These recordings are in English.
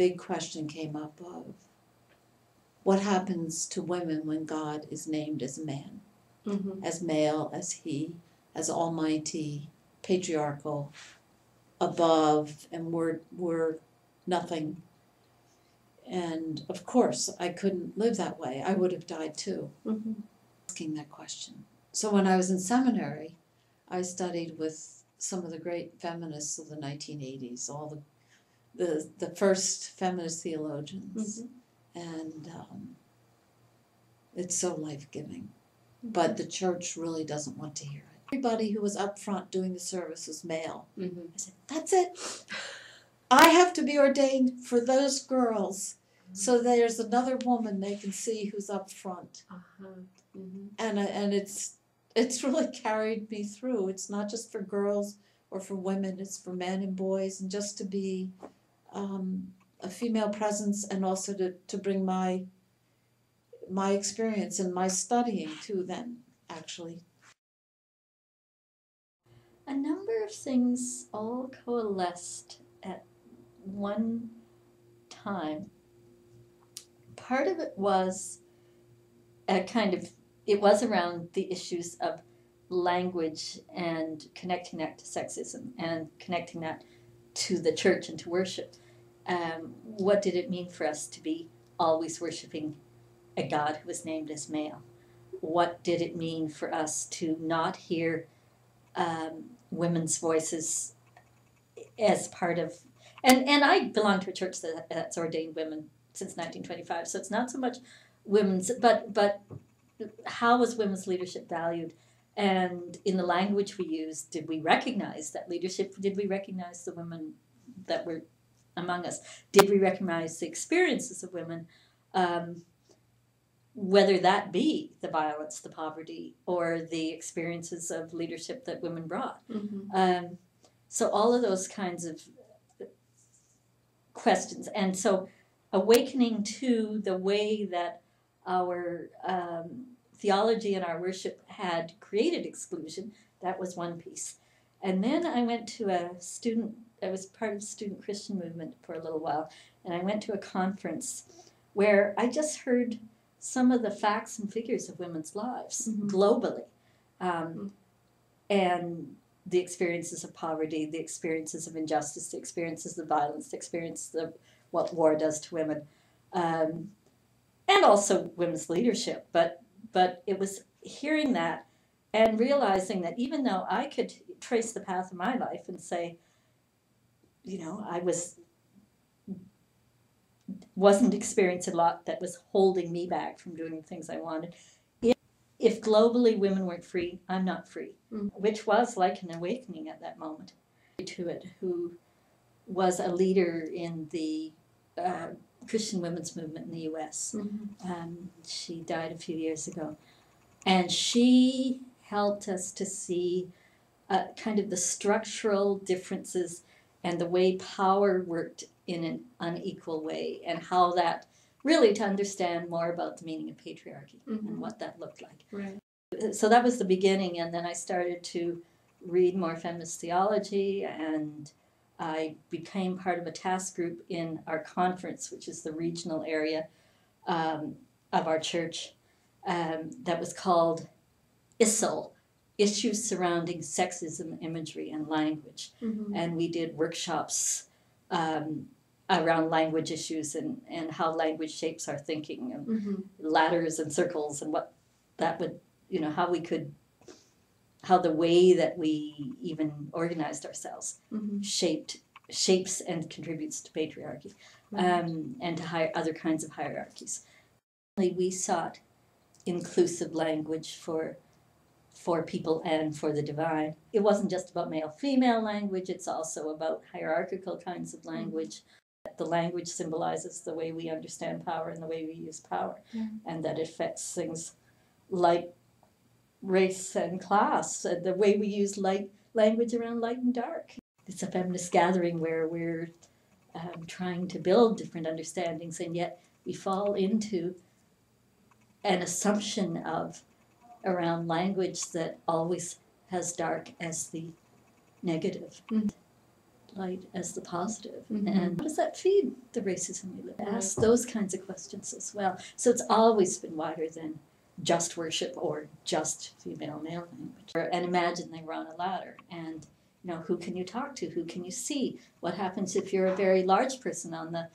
big question came up of what happens to women when God is named as a man, as male, as he, as almighty, patriarchal, above, and we're nothing. And of course, I couldn't live that way. I would have died too, asking that question. So when I was in seminary, I studied with some of the great feminists of the 1980s, all the first feminist theologians, and it's so life-giving. But the church really doesn't want to hear it. Everybody who was up front doing the service was male. I said, that's it. I have to be ordained for those girls, so there's another woman they can see who's up front. And it's really carried me through. It's not just for girls or for women, it's for men and boys, and just to be a female presence, and also to bring my experience and my studying to them, actually. A number of things all coalesced at one time. Part of it was it was around the issues of language and connecting that to sexism and connecting that to the church and to worship. What did it mean for us to be always worshiping a God who was named as male? What did it mean for us to not hear women's voices as part of, and I belong to a church that's ordained women since 1925, so it's not so much women's, but how was women's leadership valued? And in the language we used, did we recognize that leadership? Did we recognize the women that were among us? Did we recognize the experiences of women, whether that be the violence, the poverty, or the experiences of leadership that women brought? So all of those kinds of questions. And so awakening to the way that our theology and our worship had created exclusion, that was one piece. And then I went to I was part of the student Christian movement for a little while, and I went to a conference where I just heard some of the facts and figures of women's lives globally, and the experiences of poverty, the experiences of injustice, the experiences of violence, the experiences of what war does to women, and also women's leadership. But it was hearing that and realizing that even though I could trace the path of my life and say, I wasn't experiencing a lot that was holding me back from doing the things I wanted. If globally women weren't free, I'm not free, which was like an awakening at that moment. To it, who was a leader in the Christian women's movement in the U.S. She died a few years ago, and she helped us to see kind of the structural differences and the way power worked in an unequal way, and how that really to understand more about the meaning of patriarchy and what that looked like. Right. So that was the beginning, and then I started to read more feminist theology, and I became part of a task group in our conference, which is the regional area of our church, that was called ISSL, Issues Surrounding Sexism, Imagery, and Language. And we did workshops around language issues and how language shapes our thinking, and ladders and circles, and what that would, how the way that we even organized ourselves shapes and contributes to patriarchy, and to other kinds of hierarchies. We sought inclusive language for people and for the divine. It wasn't just about male-female language, it's also about hierarchical kinds of language. The language symbolizes the way we understand power and the way we use power, and that affects things like race and class, and the way we use language around light and dark. It's a feminist gathering where we're trying to build different understandings, and yet we fall into an assumption around language that always has dark as the negative. light as the positive. And how does that feed the racism we live in? Ask those kinds of questions as well. So it's always been wider than just worship or just female-male language. And imagine they were on a ladder, and who can you talk to? Who can you see? What happens if you're a very large person on the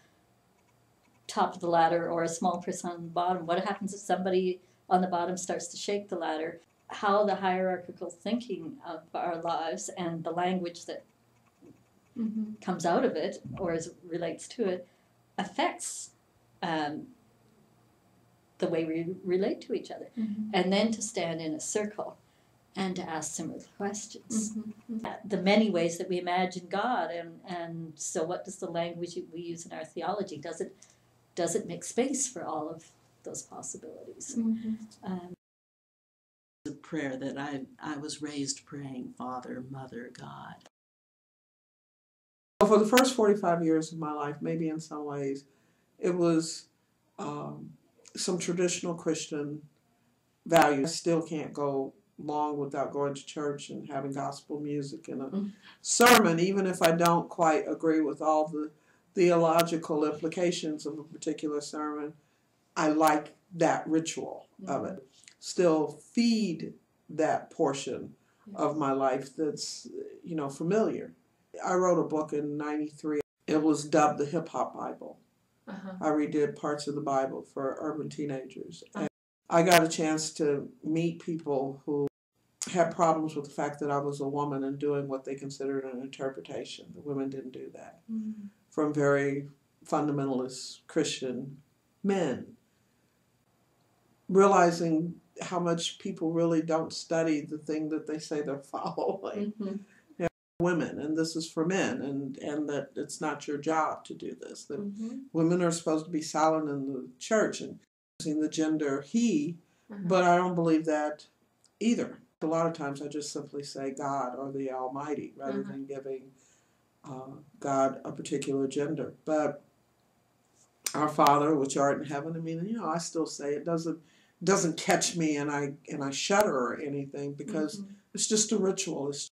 top of the ladder or a small person on the bottom? What happens if somebody on the bottom starts to shake the ladder? How the hierarchical thinking of our lives and the language that comes out of it or relates to it affects the way we relate to each other. And then to stand in a circle and to ask similar questions. The many ways that we imagine God, and so what does the language we use in our theology, does it make space for all of those possibilities? The prayer that I was raised praying, Father, Mother, God. For the first 45 years of my life, maybe in some ways, it was some traditional Christian values. I still can't go long without going to church and having gospel music and a sermon, even if I don't quite agree with all the theological implications of a particular sermon. I like that ritual of it. Still feed that portion of my life that's, familiar. I wrote a book in '93. It was dubbed the Hip Hop Bible. I redid parts of the Bible for urban teenagers. And I got a chance to meet people who had problems with the fact that I was a woman and doing what they considered an interpretation. The women didn't do that. From very fundamentalist Christian men. Realizing how much people really don't study the thing that they say they're following. Women, and this is for men, and that it's not your job to do this. That women are supposed to be silent in the church and using the gender he, but I don't believe that either. A lot of times I just simply say God or the Almighty rather than giving God a particular gender. But our Father, which art in heaven, I still say it doesn't catch me and I shudder or anything, because it's just a ritual. It's